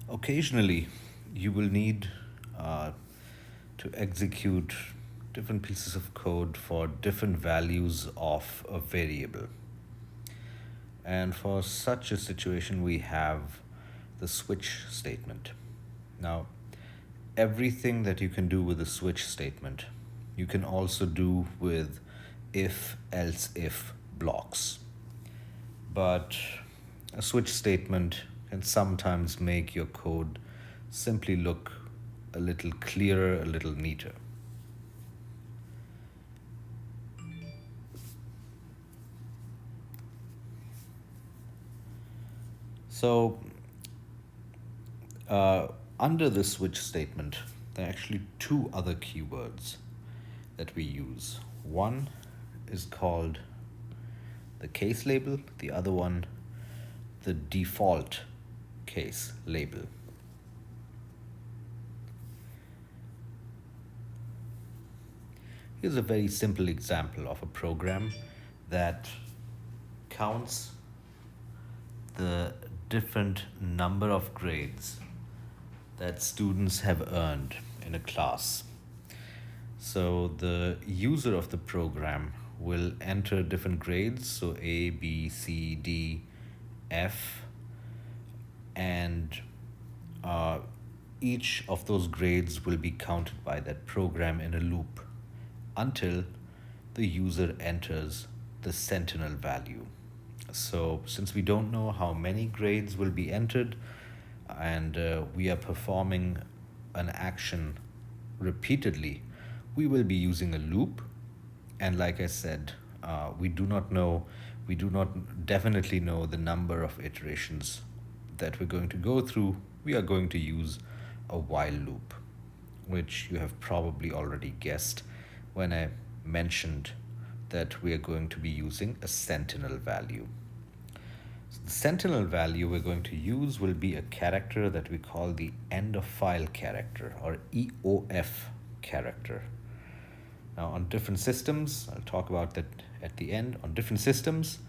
Occasionally, you will need to execute different pieces of code for different values of a variable. And for such a situation, we have the switch statement. Now, everything that you can do with a switch statement, you can also do with if, else, if blocks. But a switch statement can sometimes make your code simply look a little clearer, a little neater. So, under the switch statement, there are actually two other keywords that we use. One is called the case label, the other one, the default case label. Here's a very simple example of a program that counts the different number of grades that students have earned in a class. So the user of the program will enter different grades, so A, B, C, D, F, and each of those grades will be counted by that program in a loop until the user enters the sentinel value. So since we don't know how many grades will be entered and we are performing an action repeatedly, we will be using a loop. And like I said, we do not definitely know the number of iterations that we're going to go through. We are going to use a while loop, which you have probably already guessed when I mentioned that we are going to be using a sentinel value. So the sentinel value we're going to use will be a character that we call the end of file character, or EOF character. Now, on different systems, I'll talk about that at the end. On different systems,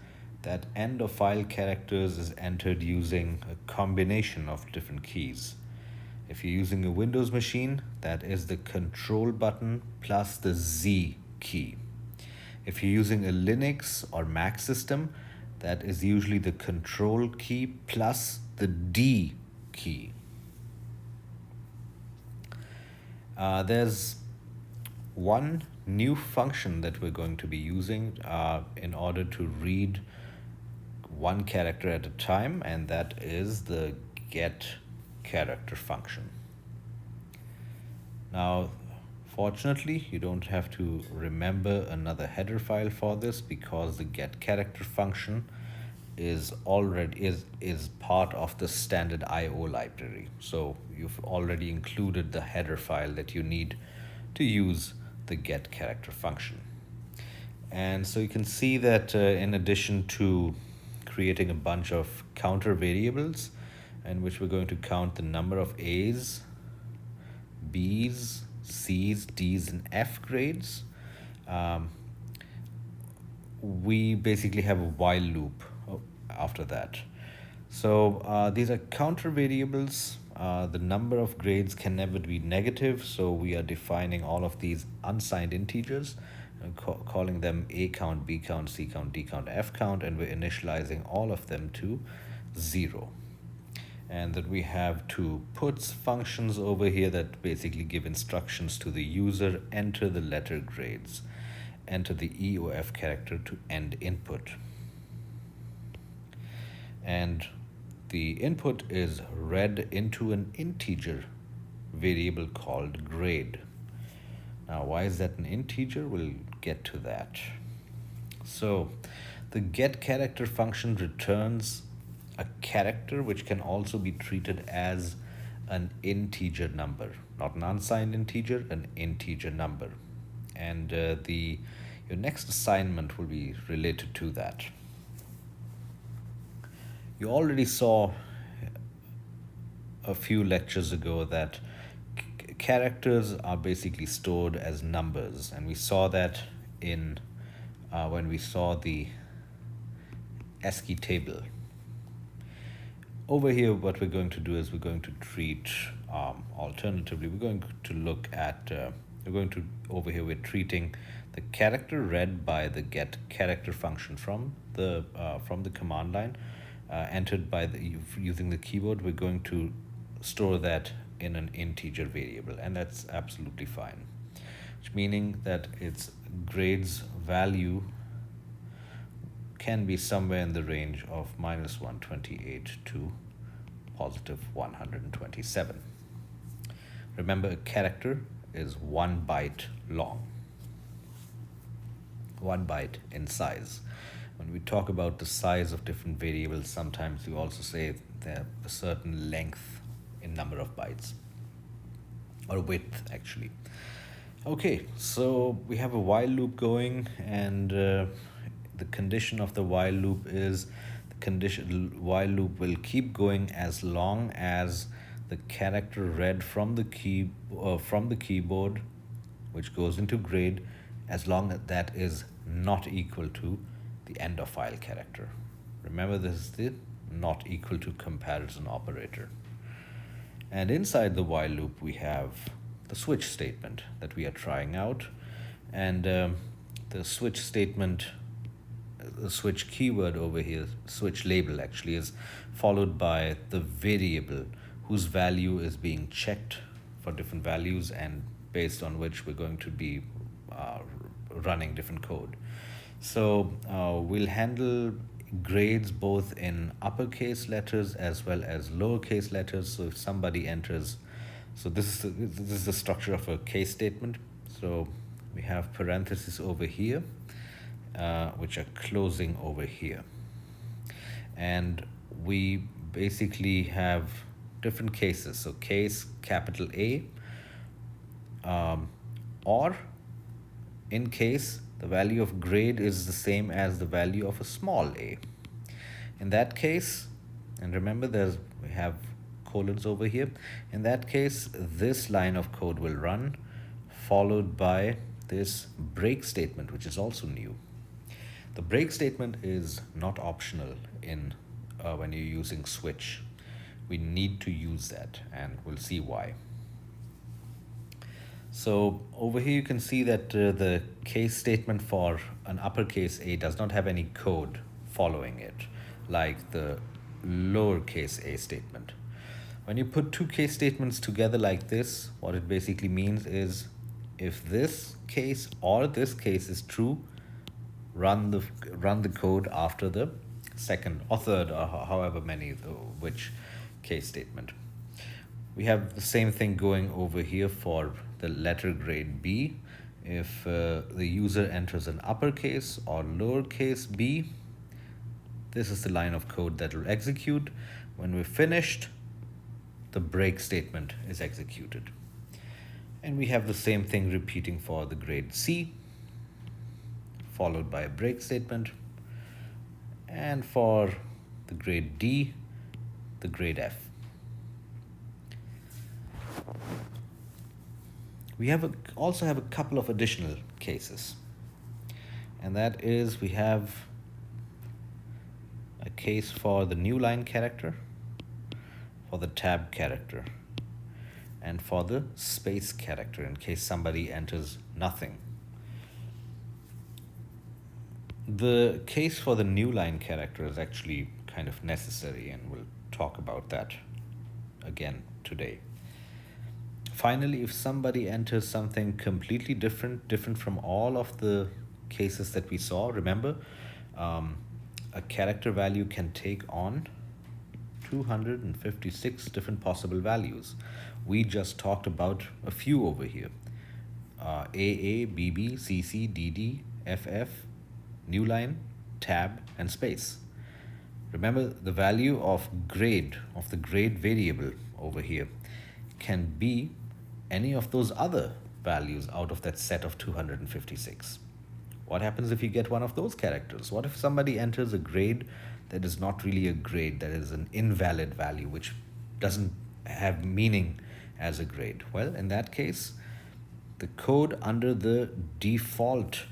that end of file characters is entered using a combination of different keys. If you're using a Windows machine, that is the control button plus the Z key. If you're using a Linux or Mac system, that is usually the control key plus the D key. There's one new function that we're going to be using in order to read one character at a time, and that is the get character function. Now, fortunately, you don't have to remember another header file for this, because the get character function is part of the standard IO library. So you've already included the header file that you need to use the get character function. And so you can see that in addition to creating a bunch of counter variables in which we're going to count the number of A's, B's, C's, D's, and F grades, we basically have a while loop after that. So these are counter variables. The number of grades can never be negative, so we are defining all of these unsigned integers, calling them A count, B count, C count, D count, F count, and we're initializing all of them to 0. And then we have two puts functions over here that basically give instructions to the user: enter the letter grades, enter the EOF character to end input. And the input is read into an integer variable called grade. Now, why is that an integer? We'll get to that. So the get character function returns a character which can also be treated as an integer number, not an unsigned integer, an integer number. And your next assignment will be related to that. You already saw a few lectures ago that characters are basically stored as numbers, and we saw that in when we saw the ASCII table. over here, what we're going to do is we're going to treat, alternatively, we're going to look at, we're going to, over here, we're treating the character read by the get character function from the command line, entered by using the keyboard. We're going to store that in an integer variable, and that's absolutely fine, which meaning that its grades value can be somewhere in the range of -128 to +127. Remember, a character is 1 byte long, 1 byte in size. When we talk about the size of different variables, sometimes we also say they're a certain length in number of bytes, or width actually. Okay, so we have a while loop going, and the condition of the while loop is while loop will keep going as long as the character read from the keyboard, which goes into grade, as long as that is not equal to the end of file character. Remember, this is the not equal to comparison operator. And inside the while loop, we have the switch statement that we are trying out. And the switch statement, the switch keyword over here, switch label actually, is followed by the variable whose value is being checked for different values, and based on which we're going to be running different code. So we'll handle grades both in uppercase letters as well as lowercase letters. So if somebody enters, so this is the structure of a case statement. So we have parentheses over here, which are closing over here, and we basically have different cases. So case capital A, or in case the value of grade is the same as the value of a small a. In that case, and remember we have colons over here, in that case this line of code will run, followed by this break statement, which is also new. The break statement is not optional in when you're using switch. We need to use that, and we'll see why. So over here you can see that the case statement for an uppercase A does not have any code following it, like the lowercase a statement. When you put two case statements together like this, what it basically means is, if this case or this case is true, run the code after the second or third, or however many, which case statement. We have the same thing going over here for the letter grade B. If the user enters an uppercase or lowercase b, this is the line of code that will execute. When we're finished, the break statement is executed. And we have the same thing repeating for the grade C, followed by a break statement. And for the grade D, the grade F. We also have a couple of additional cases. And that is, we have a case for the new line character, for the tab character, and for the space character in case somebody enters nothing. The case for the new line character is actually kind of necessary, and we'll talk about that again today. Finally, if somebody enters something completely different from all of the cases that we saw, remember, a character value can take on 256 different possible values. We just talked about a few over here. AA, BB, CC, DD, FF, new line, tab, and space. Remember, the value of the grade variable over here can be any of those other values out of that set of 256. What happens if you get one of those characters? What if somebody enters a grade that is not really a grade, that is an invalid value, which doesn't have meaning as a grade? Well, in that case, the code under the default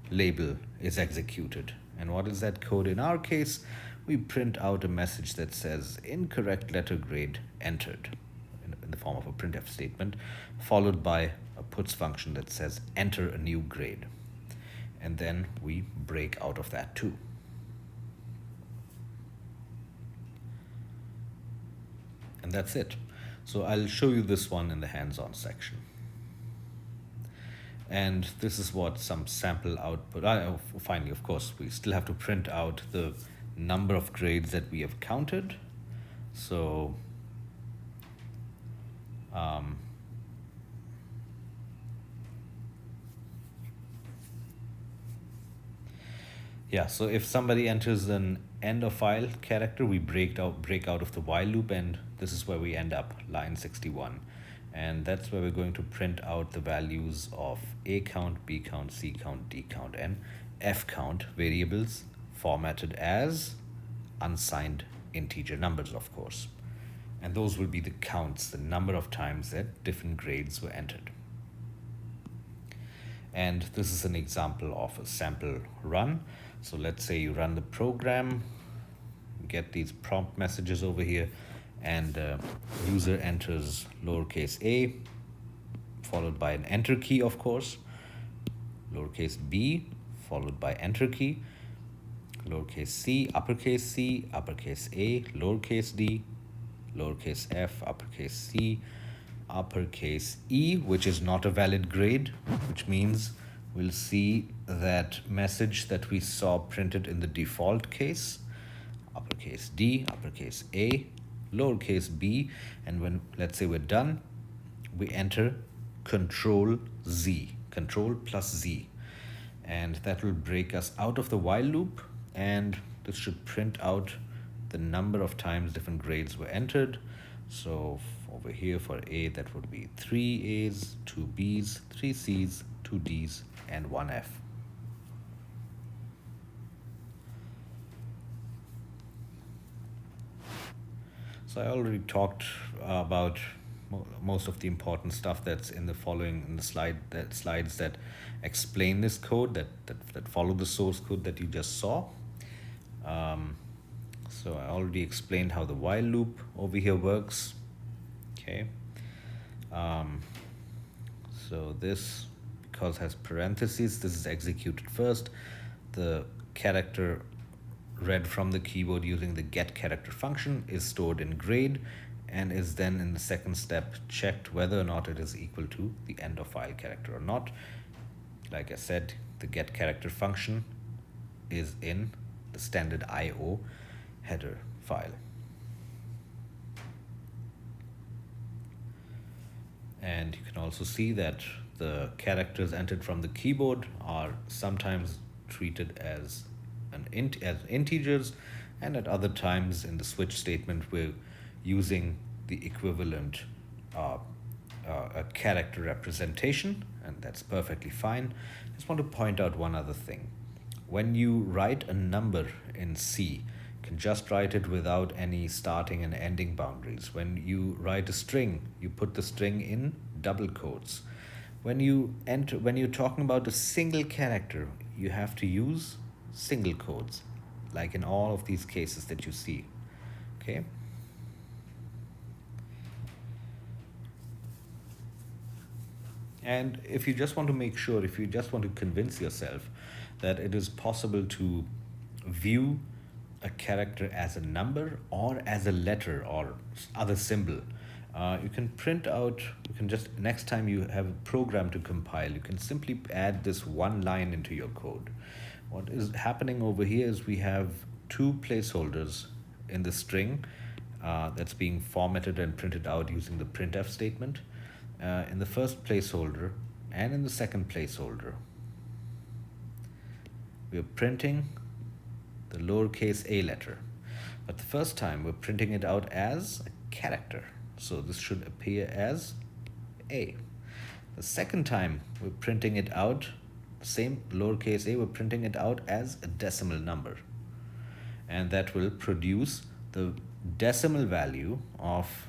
label is executed. And what is that code? In our case, we print out a message that says incorrect letter grade entered in the form of a printf statement, followed by a puts function that says enter a new grade. And then we break out of that too. And that's it. So I'll show you this one in the hands-on section. And this is what some sample output. Finally, of course, we still have to print out the number of grades that we have counted. So yeah, so if somebody enters an end of file character, we break out of the while loop, and this is where we end up, line 61. And that's where we're going to print out the values of A count, B count, C count, D count, and F count variables formatted as unsigned integer numbers, of course. And those will be the counts, the number of times that different grades were entered. And this is an example of a sample run. So let's say you run the program, get these prompt messages over here, and user enters lowercase a, followed by an enter key, of course, lowercase b, followed by enter key, lowercase c, uppercase a, lowercase d, lowercase f, uppercase c, uppercase e, which is not a valid grade, which means we'll see that message that we saw printed in the default case, uppercase D, uppercase A, lowercase b, and when, let's say we're done, we enter control Z, control plus Z, and that will break us out of the while loop, and this should print out the number of times different grades were entered. So over here for A, that would be 3 A's, 2 B's, 3 C's, 2 D's, and 1 F. So I already talked about most of the important stuff that's in the slides that explain this code, that follow the source code that you just saw. So I already explained how the while loop over here works. Okay. So this, because it has parentheses, this is executed first. The character read from the keyboard using the get character function is stored in grade, and is then in the second step checked whether or not it is equal to the end of file character or not. Like I said, the get character function is in the standard IO header file. And you can also see that the characters entered from the keyboard are sometimes treated as integers, and at other times in the switch statement we're using the equivalent a character representation, and that's perfectly fine. Just want to point out one other thing. When you write a number in C, you can just write it without any starting and ending boundaries. When you write a string, you put the string in double quotes. When you're talking about a single character, you have to use single quotes, like in all of these cases that you see. Okay. And if you just want to make sure, if you just want to convince yourself that it is possible to view a character as a number or as a letter or other symbol, you can print out, you can just, next time you have a program to compile, you can simply add this one line into your code. What is happening over here is we have two placeholders in the string that's being formatted and printed out using the printf statement. In the first placeholder and in the second placeholder, we're printing the lowercase a letter. But the first time we're printing it out as a character. So this should appear as A. The second time we're printing it out, same lowercase a, we're printing it out as a decimal number. And that will produce the decimal value of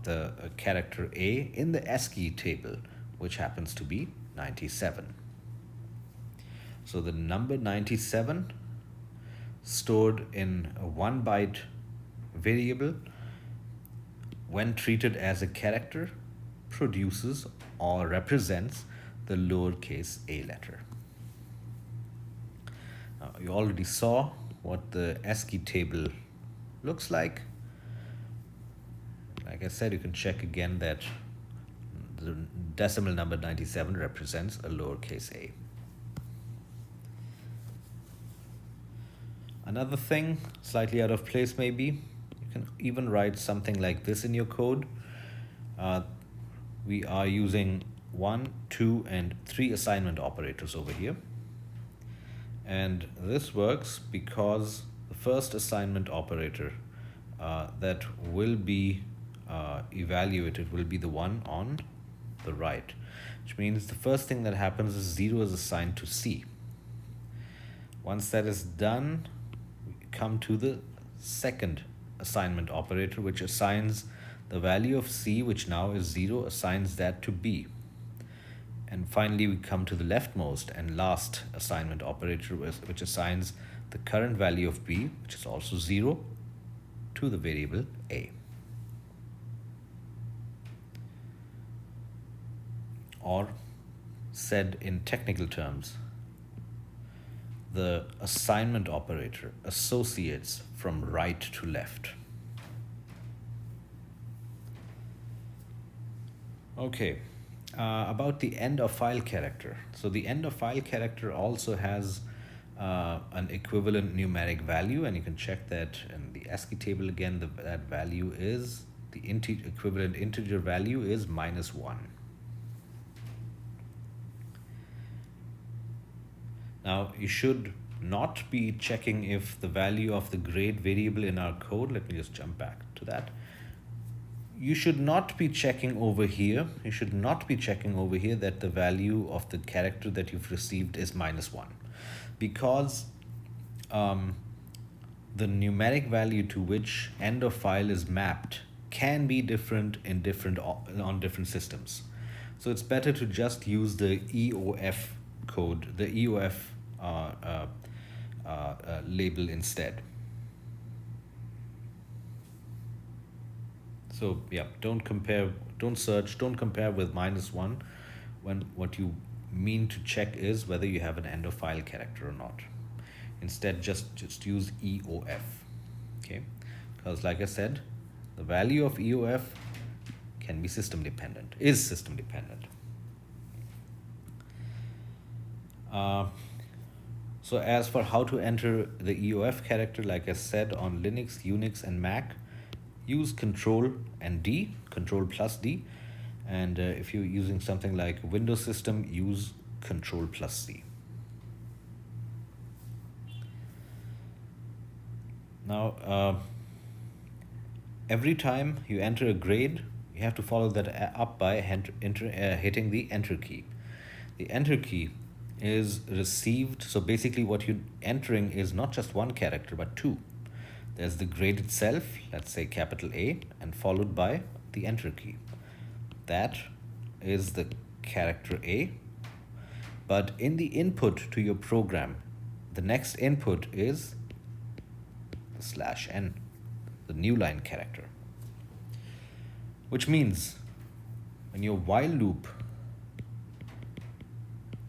the character A in the ASCII table, which happens to be 97. So the number 97, stored in a 1 byte variable, when treated as a character, produces or represents the lowercase a letter. Now, you already saw what the ASCII table looks like. Like I said, you can check again that the decimal number 97 represents a lowercase a. Another thing, slightly out of place maybe, you can even write something like this in your code. We are using 1, 2, and 3 assignment operators over here. And this works because the first assignment operator that will be evaluated will be the one on the right, which means the first thing that happens is 0 is assigned to C. Once that is done, we come to the second assignment operator, which assigns the value of C, which now is 0, assigns that to B. And finally, we come to the leftmost and last assignment operator, which assigns the current value of B, which is also 0, to the variable A. Or, said in technical terms, the assignment operator associates from right to left. Okay, about the end of file character. So the end of file character also has an equivalent numeric value, and you can check that in the ASCII table again. That value is, the equivalent integer value is -1. Now, you should not be checking if the value of the grade variable in our code, let me just jump back to that. You should not be checking over here. You should not be checking over here that the value of the character that you've received is -1, because the numeric value to which end of file is mapped can be different in on different systems. So it's better to just use the EOF code, the EOF label instead. So yeah, don't compare with -1 when what you mean to check is whether you have an end of file character or not. Instead, just use EOF, okay? Because like I said, the value of EOF can be system dependent, is system dependent. So as for how to enter the EOF character, like I said, on Linux, Unix, and Mac, use Control and D, Control plus D. And if you're using something like Windows system, use Control plus C. Now, every time you enter a grade, you have to follow that up by hitting the Enter key. The Enter key is received, so basically what you're entering is not just one character, but 2. There's the grade itself, let's say capital A, and followed by the Enter key. That is the character A. But in the input to your program, the next input is the /n, the new line character. Which means when your while loop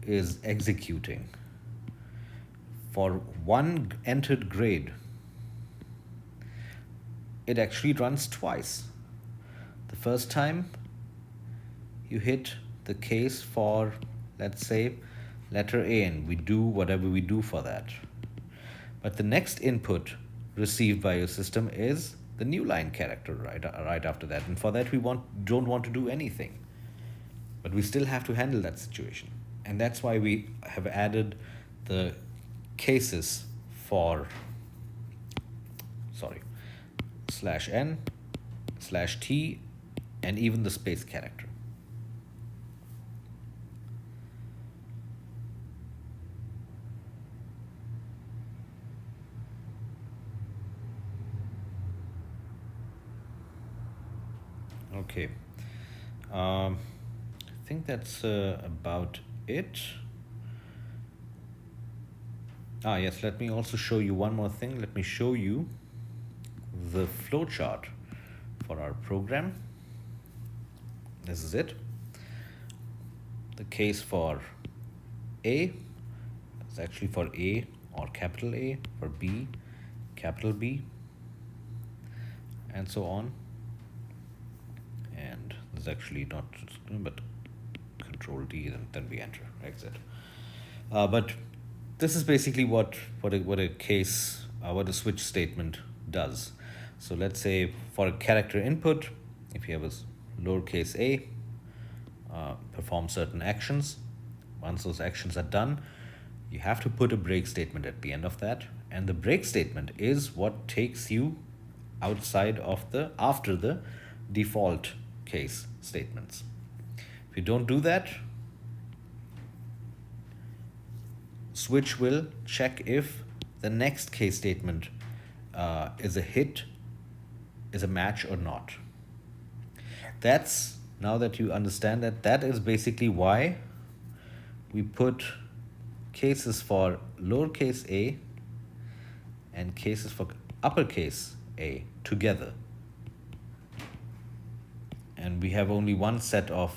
is executing for one entered grade, it actually runs twice. The first time you hit the case for, let's say, letter A, and we do whatever we do for that. But the next input received by your system is the new line character right after that. And for that, we don't want to do anything. But we still have to handle that situation. And that's why we have added the cases for, /n, /t, and even the space character. Okay. I think that's about it. Yes, let me also show you one more thing. Let me show you the flowchart for our program. This is it. The case for A is actually for A or capital A, for B, capital B, and so on. And this is actually not, but Control D, and then we enter, exit. But this is basically what a case, what a switch statement does. So let's say for a character input, if you have a lowercase a, perform certain actions. Once those actions are done, you have to put a break statement at the end of that, and the break statement is what takes you outside of after the default case statements. If you don't do that, switch will check if the next case statement is a hit, is a match or not. That's, now that you understand that, that is basically why we put cases for lowercase a and cases for uppercase a together. And we have only one set of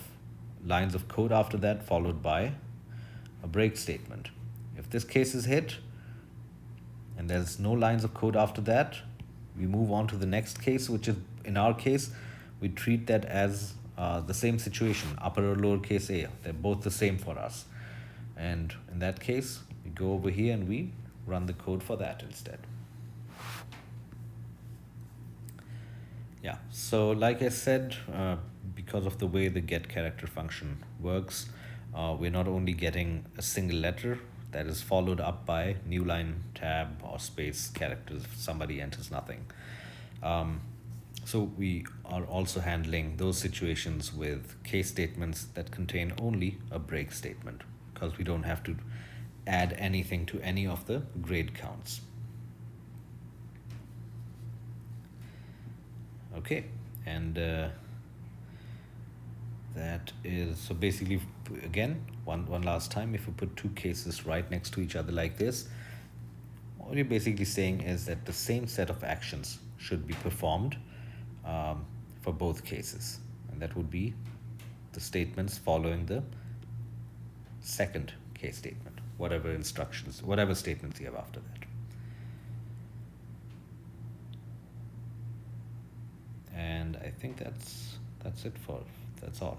lines of code after that, followed by a break statement. If this case is hit and there's no lines of code after that, we move on to the next case, which is, in our case, we treat that as the same situation, upper or lowercase a. They're both the same for us. And in that case, we go over here and we run the code for that instead. Yeah, so like I said, because of the way the get character function works, we're not only getting a single letter that is followed up by new line, tab, or space characters if somebody enters nothing. So we are also handling those situations with case statements that contain only a break statement, because we don't have to add anything to any of the grade counts. Okay, and that is, so basically, again, one last time, if you put two cases right next to each other like this, what you're basically saying is that the same set of actions should be performed for both cases, and that would be the statements following the second case statement, whatever instructions, whatever statements you have after that. And I think that's all.